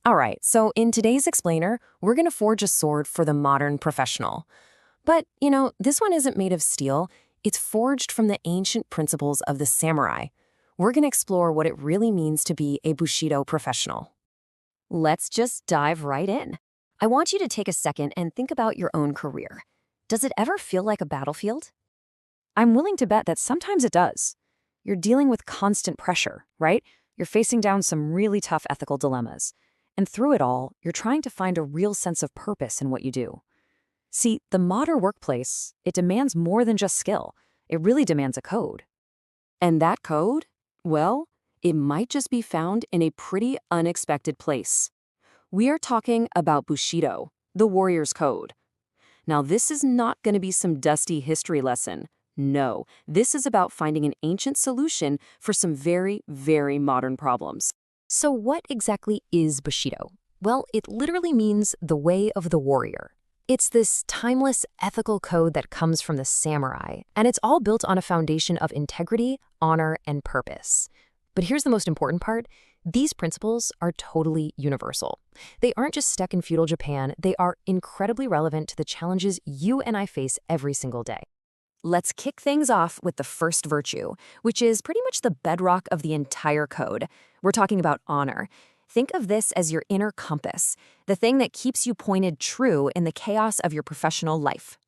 All right, so in today's explainer, we're going to forge a sword for the modern professional. But, this one isn't made of steel. It's forged from the ancient principles of the samurai. We're going to explore what it really means to be a Bushido professional. Let's just dive right in. I want you to take a second and think about your own career. Does it ever feel like a battlefield? I'm willing to bet that sometimes it does. You're dealing with constant pressure, right? You're facing down some really tough ethical dilemmas. And through it all, you're trying to find a real sense of purpose in what you do. See, the modern workplace, it demands more than just skill. It really demands a code. And that code? Well, it might just be found in a pretty unexpected place. We are talking about Bushido, the warrior's code. Now, this is not going to be some dusty history lesson. No, this is about finding an ancient solution for some very, very modern problems. So what exactly is Bushido? Well, it literally means the way of the warrior. It's this timeless ethical code that comes from the samurai, and it's all built on a foundation of integrity, honor, and purpose. But here's the most important part. These principles are totally universal. They aren't just stuck in feudal Japan, they are incredibly relevant to the challenges you and I face every single day. Let's kick things off with the first virtue, which is pretty much the bedrock of the entire code. We're talking about honor. Think of this as your inner compass, the thing that keeps you pointed true in the chaos of your professional life.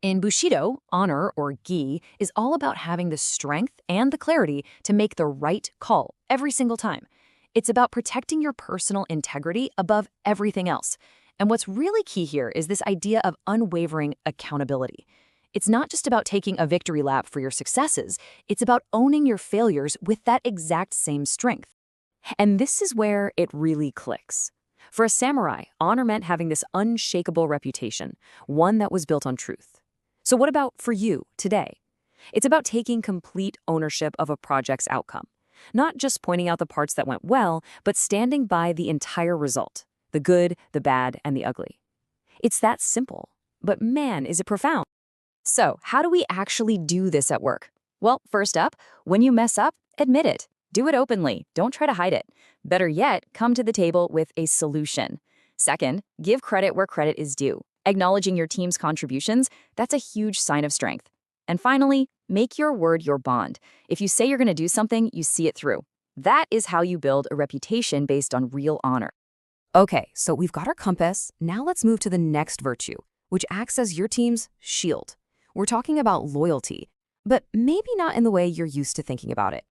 In Bushido, honor, or gi, is all about having the strength and the clarity to make the right call every single time. It's about protecting your personal integrity above everything else. And what's really key here is this idea of unwavering accountability. It's not just about taking a victory lap for your successes, it's about owning your failures with that exact same strength. And this is where it really clicks. For a samurai, honor meant having this unshakable reputation, one that was built on truth. So what about for you today? It's about taking complete ownership of a project's outcome. Not just pointing out the parts that went well, but standing by the entire result, the good, the bad, and the ugly. It's that simple, but man, is it profound. So, how do we actually do this at work? Well, first up, when you mess up, admit it. Do it openly. Don't try to hide it. Better yet, come to the table with a solution. Second, give credit where credit is due. Acknowledging your team's contributions, that's a huge sign of strength. And finally, make your word your bond. If you say you're going to do something, you see it through. That is how you build a reputation based on real honor. Okay, so we've got our compass. Now let's move to the next virtue, which acts as your team's shield. We're talking about loyalty, but maybe not in the way you're used to thinking about it.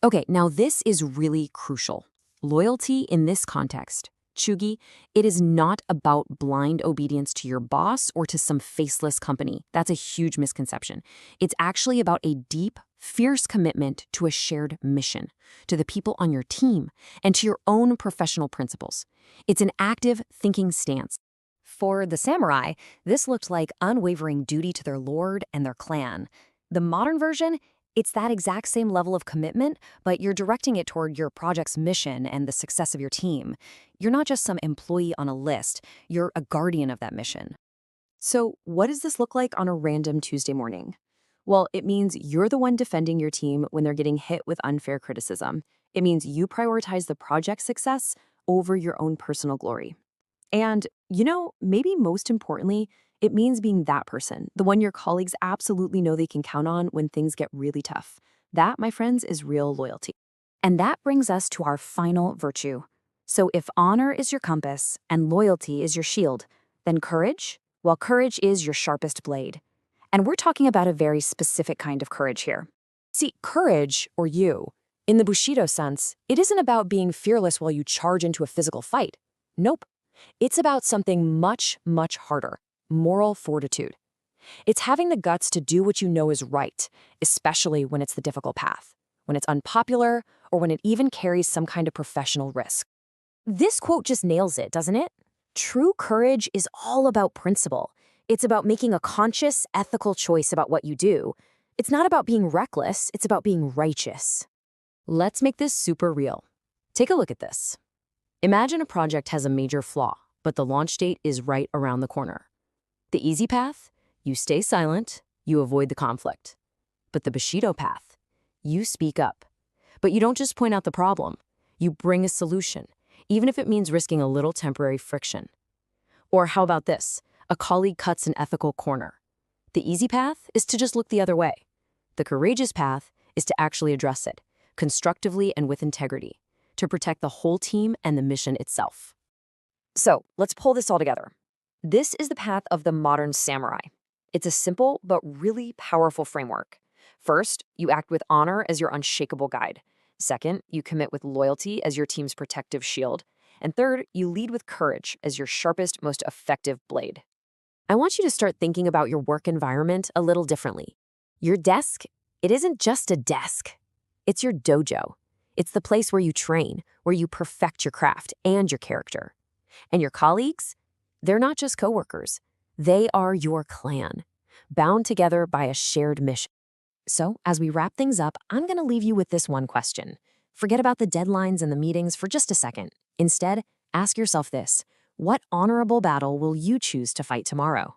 Okay, now this is really crucial. Loyalty in this context, Chugi, it is not about blind obedience to your boss or to some faceless company. That's a huge misconception. It's actually about a deep, fierce commitment to a shared mission, to the people on your team, and to your own professional principles. It's an active thinking stance. For the samurai, this looked like unwavering duty to their lord and their clan. The modern version, it's that exact same level of commitment, but you're directing it toward your project's mission and the success of your team. You're not just some employee on a list, you're a guardian of that mission. So what does this look like on a random Tuesday morning? Well, it means you're the one defending your team when they're getting hit with unfair criticism. It means you prioritize the project's success over your own personal glory. And, maybe most importantly, it means being that person, the one your colleagues absolutely know they can count on when things get really tough. That, my friends, is real loyalty. And that brings us to our final virtue. So if honor is your compass and loyalty is your shield, then courage? Well, courage is your sharpest blade. And we're talking about a very specific kind of courage here. See, courage, or you, in the Bushido sense, it isn't about being fearless while you charge into a physical fight. Nope. It's about something much, much harder, moral fortitude. It's having the guts to do what you know is right, especially when it's the difficult path, when it's unpopular, or when it even carries some kind of professional risk. This quote just nails it, doesn't it? True courage is all about principle. It's about making a conscious, ethical choice about what you do. It's not about being reckless, it's about being righteous. Let's make this super real. Take a look at this. Imagine a project has a major flaw, but the launch date is right around the corner. The easy path? You stay silent, you avoid the conflict. But the Bushido path? You speak up. But you don't just point out the problem. You bring a solution. even if it means risking a little temporary friction. Or how about this? A colleague cuts an ethical corner. The easy path is to just look the other way. The courageous path is to actually address it, constructively and with integrity, to protect the whole team and the mission itself. So let's pull this all together. This is the path of the modern samurai. It's a simple but really powerful framework. First, you act with honor as your unshakable guide. Second, you commit with loyalty as your team's protective shield. And third, you lead with courage as your sharpest, most effective blade. I want you to start thinking about your work environment a little differently. Your desk, it isn't just a desk. It's your dojo. It's the place where you train, where you perfect your craft and your character. And your colleagues, they're not just coworkers. They are your clan, bound together by a shared mission. So, as we wrap things up, I'm going to leave you with this one question. Forget about the deadlines and the meetings for just a second. Instead, ask yourself this: what honorable battle will you choose to fight tomorrow?